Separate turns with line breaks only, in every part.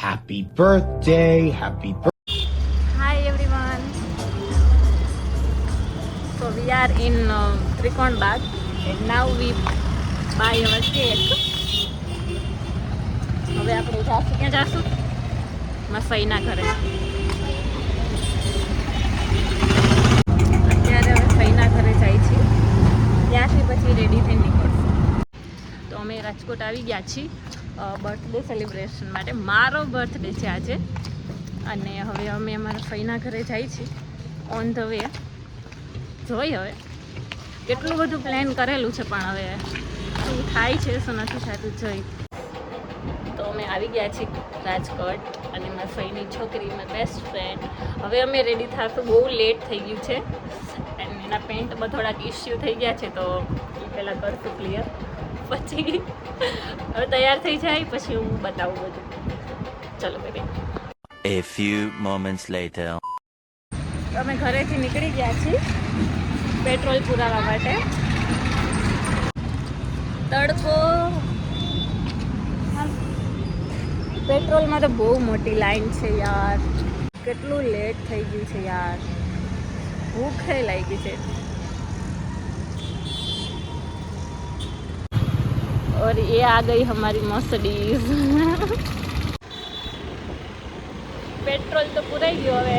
Happy birthday, happy birthday.
Hi everyone. So we are in Trikon Bagh and now we buy our cake. હવે આપણે જાશું ક્યાં જાશું? મારા ફઈના ઘરે. અત્યારે હવે ફઈના ઘરે જાય છે. ત્યાંથી પછી રેડી થઈને નીકળશું. તો અમે રાજકોટ આવી ગયા છીએ બર્થડે સેલિબ્રેશન માટે. મારો બર્થડે છે આજે અને હવે અમે અમારા ફઈના ઘરે જઈએ છીએ ઓન ધ વે. જોઈ હવે કેટલું બધું પ્લાન કરેલું છે પણ હવે શું થાય છે શું નથી થતું જોઈ. તો અમે આવી ગયા છીએ રાજકોટ અને મારા ફઈની છોકરી મારી બેસ્ટ ફ્રેન્ડ. હવે અમે રેડી થશું, બહુ લેટ થઈ ગયું છે અને એના પેન્ટમાં થોડાક ઇસ્યુ થઈ ગયા છે તો એ પહેલાં કરશું ક્લિયર, પછી હવે તૈયાર થઈ જાય પછી હું બતાવું બધું. ચલો baby.
A few moments later.
અમે ઘરેથી નીકળી ગયા છીએ પેટ્રોલ પુરાવા માટે. તડકો, પેટ્રોલમાં તો બહુ મોટી લાઈન છે યાર. કેટલું લેટ થઈ ગયું છે યાર, ભૂખે લાગી છે. और ये आ गई हमारी मर्सिडीज. पेट्रोल तो पुराई गयो, હવે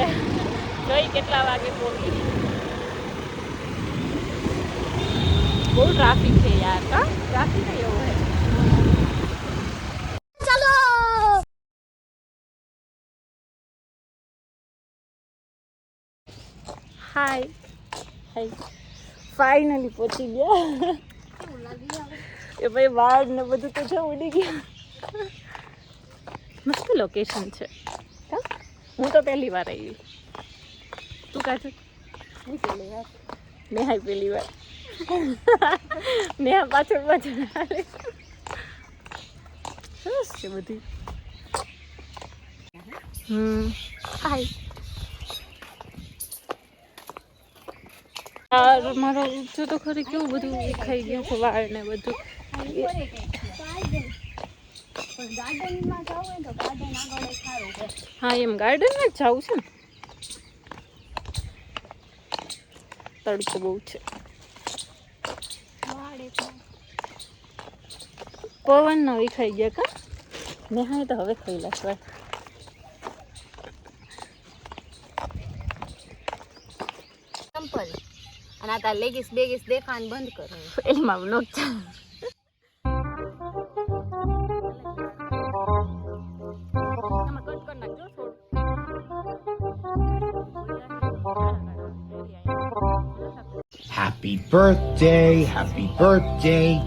જોઈ કેટલા વાગે પહોંચી. બહુ ટ્રાફિક છે યાર. કા ટ્રાફિક એવો હે. ચલો હાય હાય, ફાઇનલી પહોંચી ગયા. એ ભાઈ વાળ ને બધું તો જો ઉડી ગયા. મસ્ત લોકેશન છે. હું તો પહેલી વાર આવી. તું કાચું? હું પહેલી વાર. નેહા પહેલી વાર. નેહા પાછળ પાછળ આવે. સરસ છે બધી. હાય યાર, મારો જો તો ખરી કેવું બધું ખાઈ ગયું છે વાળ ને બધું. હા એમ ગાર્ડનમાં જ જવું છે ને. તડકો બહુ છે, પવન ના વિખાઈ ગયા કા. નેહાય તો હવે ખાઈ લાગવા.
સિમ્પલ અને આ લેગીસ બેગીસ દેખાવાનું બંધ કરો.
એમાં બ્લોક છે.
Happy birthday,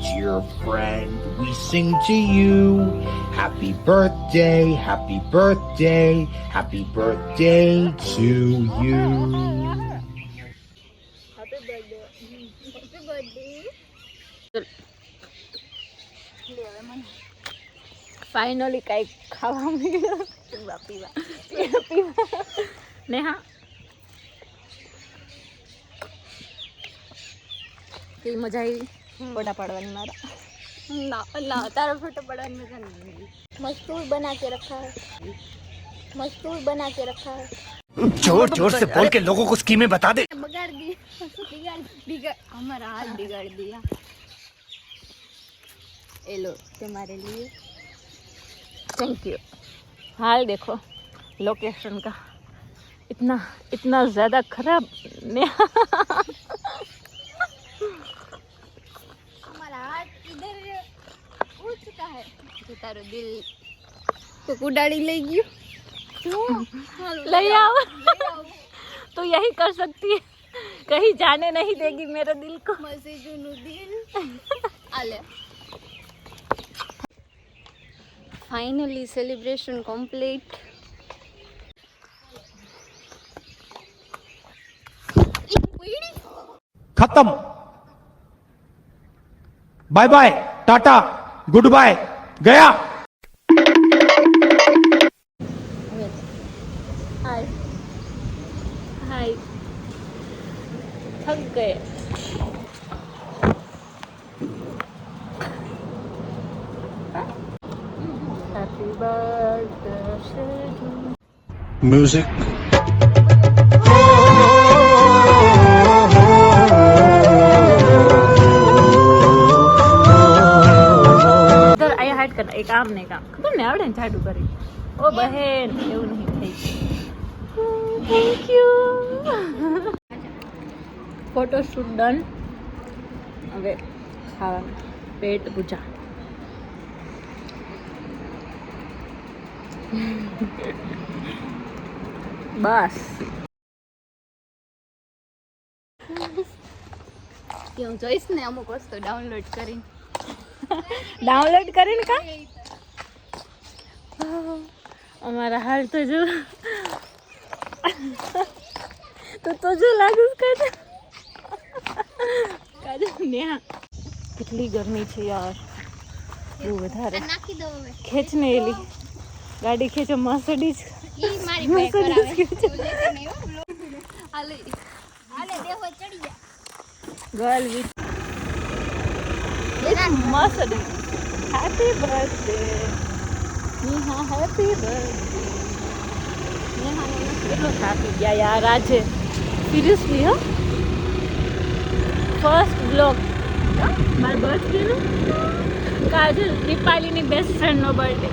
dear friend. We sing to you. Happy birthday, happy birthday, happy birthday to you.
Finally કંઈક ખાવા મળ્યું. પીવા નેહા કેવી મજા આવી ફોટા પાડવાની મારા?
ना अल्लाह तारा फोटो बड़ा मजा नहीं है. मस्तूर बना के रखा है, मस्तूर बना के रखा है.
जोर जोर से बोल के लोगों को स्कीमें बता दे.
बिगाड़ दी, बिगाड़ हमारा हाथ बिगाड़ दिया. ये लो तुम्हारे लिए.
Thank you. हाल देखो लोकेशन का, इतना इतना ज़्यादा खराब.
हमारा हाथ इधर उड़ चुका है. तो तारो दिल तो कुडाड़ी ले गयो.
ले आओ. तो यही कर सकती है, कहीं जाने नहीं देगी मेरे दिल को.
मसीजू दिल आले. Finally celebration complete.
खत्म. Bye bye, tata, goodbye, गया.
हाय हाय, थक गए. Happy birthday
Music.
અહીંયા હાઈટ કર એક આમ ને કામ ખબર ને આવડે ને જાડું કરી ઓ બહેન એવું નહીં થઈ થેન્ક યુ ફોટોશૂટ ડન હવે ખાવાનું પેટ પૂજા બસ
કે હું જોઈશ ને અમુક વસ્તુ ડાઉનલોડ કરીને
કા અમારા હાલ તો જો તો જો લાગુ કર નેહા કેટલી ગરમી છે યાર બહુ વધારે
નાખી દો હવે
ખેંચને એલી ગાડી ખેંચો મર્સિડીઝ
ઈ મારી બે કરાવે હાલે હાલે દેવો ચડી જા
girl with Mercedes happy birthday Neha happy birthday Neha કેટલું થાકી ગયા યાર આજે સિરિયસલી હો ફર્સ્ટ બ્લોગ મારા બર્થડેનું કાજલ દીપાલીની બેસ્ટ ફ્રેન્ડનો બર્થડે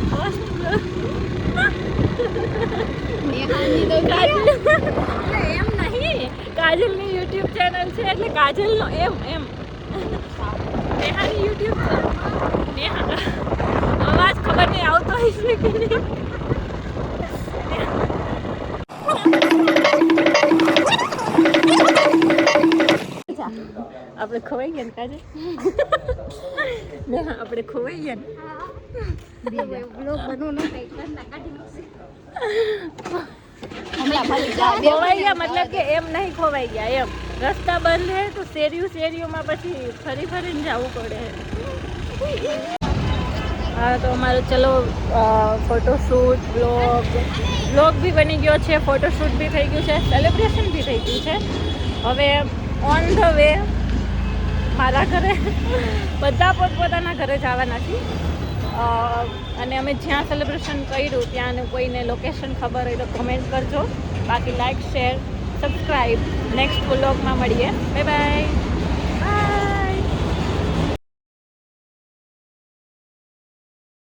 ફર્સ્ટ બ્લોગ
નેહાની તો
કાજલ એમ નહીં કાજલની યુટ્યુબ ચેનલ છે એટલે કાજલનો એમ નેહાની યુટ્યુબ છે નેહા અવાજ ખબર નહીં આવતો હશે કે નહીં આપણે ખોવાઈ ગયા ને કાજલ નેહા આપણે ખોવાઈ ગયા ને
બ્લોગ બનવું ન કઈ કરના કાઢી નાખશે
ખોવાઈ ગયા મતલબ કે એમ નહીં ખોવાઈ ગયા એમ રસ્તા બંધ હે તો શેરીઓમાં પછી ફરીને જવું પડે હા તો અમારો ચલો ફોટોશૂટ બ્લોગ બી બની ગયો છે ફોટોશૂટ બી થઈ ગયું છે સેલિબ્રેશન બી થઈ ગયું છે હવે ઓન ધ વે મારા ઘરે બધા પોતપોતાના ઘરે જવાના છીએ અને અમે જ્યાં સેલિબ્રેશન કર્યું ત્યાં કોઈને લોકેશન ખબર હોય તો કમેન્ટ કરજો બાકી લાઈક શેર સબસ્ક્રાઈબ નેક્સ્ટ વ્લોગમાં મળીએ બાય બાય